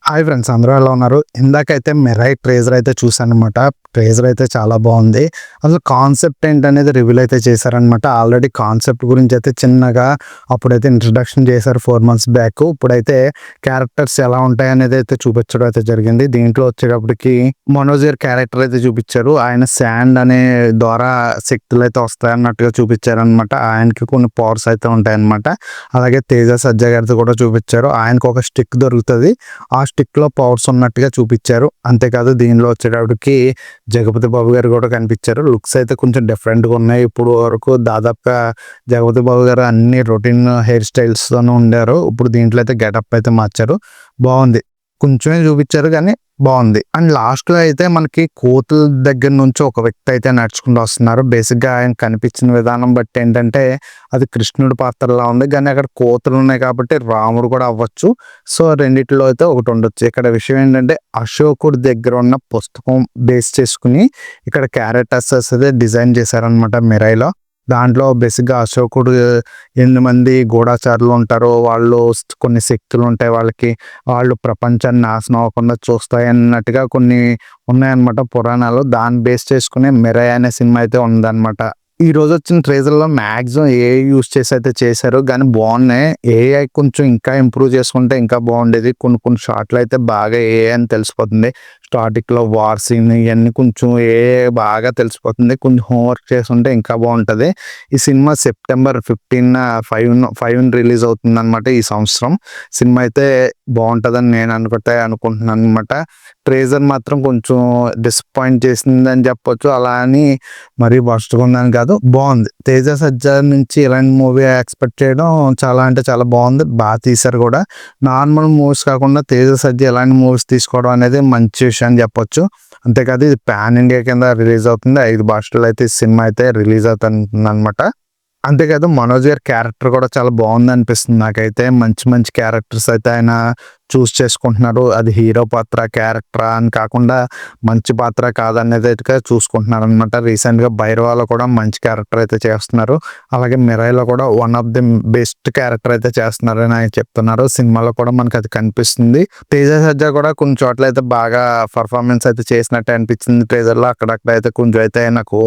Hi friends, అందరూ ఎలా ఉన్నారు? ఇందాకైతే మిర్రర్ ట్రేజర్ అయితే చూసాననమాట. ట్రేజర్ అయితే చాలా బాగుంది. అసలు కాన్సెప్ట్ ఏంటనేది రివీల్ అయితే చేశారనమాట. ఆల్రెడీ కాన్సెప్ట్ గురించి అయితే చిన్నగా అప్పుడైతే ఇంట్రడక్షన్ చేశారు 4 మంత్స్ బ్యాక్. ఇప్పుడైతే క్యారెక్టర్స్ ఎలా ఉంటాయి అనేది అయితే చూపించడం అయితే జరిగింది. దీంట్లో వచ్చేటప్పటికి మనోజ్ గారి క్యారెక్టర్ అయితే చూపించారు. ఆయన శాండ్ అనే ద్వారా శక్తులు అయితే వస్తాయన్నట్టుగా చూపించారనమాట. ఆయనకి కొన్ని పవర్స్ అయితే ఉంటాయన్నమాట. అలాగే తేజ సజ్జా గారితో కూడా చూపించారు. ఆయనకు ఒక స్టిక్ దొరుకుతుంది. ఆ స్టిక్ లో పవర్స్ ఉన్నట్టుగా చూపించారు. అంతేకాదు దీనిలో వచ్చేటప్పటికి జగపతి బాబు గారు కూడా కనిపించారు. లుక్స్ అయితే కొంచెం డిఫరెంట్ గా ఉన్నాయి. ఇప్పుడు వరకు దాదాపుగా జగపతి బాబు గారు అన్ని రొటీన్ హెయిర్ స్టైల్స్ తోనే ఉండారు. ఇప్పుడు దీంట్లో అయితే గెటప్ అయితే మార్చారు. బాగుంది. కొంచెమే చూపించారు కానీ బాగుంది. అండ్ లాస్ట్ లో అయితే మనకి కోతుల దగ్గర నుంచి ఒక వ్యక్తి అయితే నడుచుకుంటూ వస్తున్నారు. బేసిక్ గా ఆయన కనిపించిన విధానం బట్టి ఏంటంటే అది కృష్ణుడి పాత్రలా ఉంది. కానీ అక్కడ కోతులు ఉన్నాయి కాబట్టి రాముడు కూడా అవ్వచ్చు. సో రెండిట్లో అయితే ఒకటి ఉండొచ్చు. ఇక్కడ విషయం ఏంటంటే అశోకుడి దగ్గర ఉన్న పుస్తకం బేస్ చేసుకుని ఇక్కడ క్యారెక్టర్స్ అయితే డిజైన్ చేశారనమాట మిరైలో. దాంట్లో బేసిక్గా అశోకుడు ఎన్ని మంది గూఢచారులు ఉంటారో వాళ్ళు కొన్ని శక్తులు ఉంటాయి వాళ్ళకి. వాళ్ళు ప్రపంచాన్ని నాశనం అవ్వకుండా చూస్తాయి అన్నట్టుగా కొన్ని ఉన్నాయన్నమాట పురాణాలు. దాన్ని బేస్ చేసుకుని మిరై అనే సినిమా అయితే ఉందన్నమాట. ఈ రోజు వచ్చిన ట్రేజర్లో మ్యాక్సిమం ఏఐ యూస్ చేసి అయితే చేశారు కానీ బాగున్నాయి. ఏఐ కొంచెం ఇంకా ఇంప్రూవ్ చేసుకుంటే ఇంకా బాగుండేది. కొన్ని కొన్ని షార్ట్లు అయితే బాగా ఏఐ అని తెలిసిపోతుంది. స్టార్టింగ్ లో వార్ సీన్ ఇవన్నీ కొంచెం బాగా తెలిసిపోతుంది. కొంచెం హోంవర్క్ చేసుకుంటే ఇంకా బాగుంటది. ఈ సినిమా సెప్టెంబర్ 15 రిలీజ్ అవుతుంది అనమాట ఈ సంవత్సరం. సినిమా అయితే బాగుంటదని నేను అనుకుంటున్నాను అనమాట. ట్రేజర్ మాత్రం కొంచెం డిసప్పాయింట్ చేసిందని చెప్పొచ్చు. అలా అని మరీ వర్స్ట్గా ఉందని కాదు, బాగుంది. తేజ సజ్జా నుంచి ఇలాంటి మూవీ ఎక్స్పెక్ట్ చేయడం చాలా అంటే చాలా బాగుంది. బాగా తీశారు కూడా. నార్మల్ మూవీస్ కాకుండా తేజ సజ్జా ఇలాంటి మూవీస్ తీసుకోవడం అనేది మంచి విషయం అని చెప్పొచ్చు. అంతేకాదు ఇది పాన్ ఇండియా కింద రిలీజ్ అవుతుంది. 5 భాషల్లో అయితే ఈ సినిమా అయితే రిలీజ్ అవుతుంది అనమాట. అంతేకాదు మనోజ్ గారి క్యారెక్టర్ కూడా చాలా బాగుంది అనిపిస్తుంది నాకైతే. మంచి మంచి క్యారెక్టర్స్ అయితే ఆయన చూస్ చేసుకుంటున్నారు. అది హీరో పాత్ర క్యారెక్టరా అని కాకుండా మంచి పాత్ర కాదనేది అయితే చూసుకుంటున్నారు అనమాట. రీసెంట్గా భైరవాలో కూడా మంచి క్యారెక్టర్ అయితే చేస్తున్నారు. అలాగే మిరైలో కూడా one of the best character అయితే చేస్తున్నారని ఆయన చెప్తున్నారు. సినిమాలో కూడా మనకు అది కనిపిస్తుంది. తేజ సజ్జా కూడా కొన్ని చోట్ల అయితే బాగా పర్ఫార్మెన్స్ అయితే చేసినట్టు అనిపించింది. ట్రేజర్లో అక్కడక్కడ అయితే కొంచెం అయితే నాకు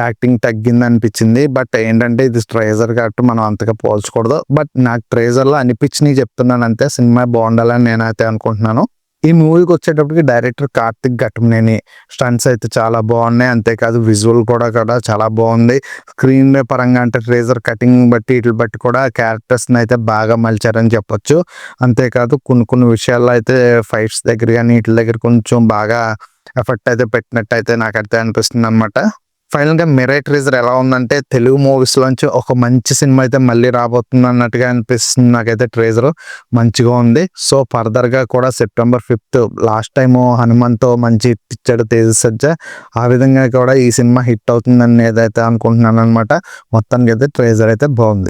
యాక్టింగ్ తగ్గింది అనిపించింది. బట్ ఏంటంటే ఇది ట్రేజర్ కాబట్టి మనం అంతగా పోల్చకూడదు. బట్ నాకు ట్రేజర్లో అనిపించినవి చెప్తున్నాను అంతే. సినిమా బాగుండాలని నేనైతే అనుకుంటున్నాను. ఈ మూవీకి వచ్చేటప్పటికి డైరెక్టర్ కార్తిక్ ఘటమనేని. స్టంట్స్ అయితే చాలా బాగున్నాయి. అంతేకాదు విజువల్ కూడా చాలా బాగుంది. స్క్రీన్ పరంగా అంటే ట్రేజర్ కటింగ్ బట్టి వీటి బట్టి కూడా క్యారెక్టర్స్ని అయితే బాగా మలిచారని చెప్పొచ్చు. అంతేకాదు కొన్ని విషయాల్లో అయితే ఫైట్స్ దగ్గర కానీ వీటి దగ్గర కొంచెం బాగా ఎఫెక్ట్ అయితే పెట్టినట్టు అయితే నాకైతే అనిపిస్తుంది అనమాట. ఫైనల్ గా మిరై ట్రేజర్ ఎలా ఉందంటే తెలుగు మూవీస్ లోంచి ఒక మంచి సినిమా అయితే మళ్ళీ రాబోతుంది అన్నట్టుగా అనిపిస్తుంది నాకైతే. ట్రేజర్ మంచిగా ఉంది. సో ఫర్దర్ గా కూడా సెప్టెంబర్ 5 లాస్ట్ టైం హనుమంతో మంచి హిట్ ఇచ్చాడు తేజ సజ్జా. ఆ విధంగా కూడా ఈ సినిమా హిట్ అవుతుందని ఏదైతే అనుకుంటున్నాను అనమాట. మొత్తానికి అయితే ట్రేజర్ అయితే బాగుంది.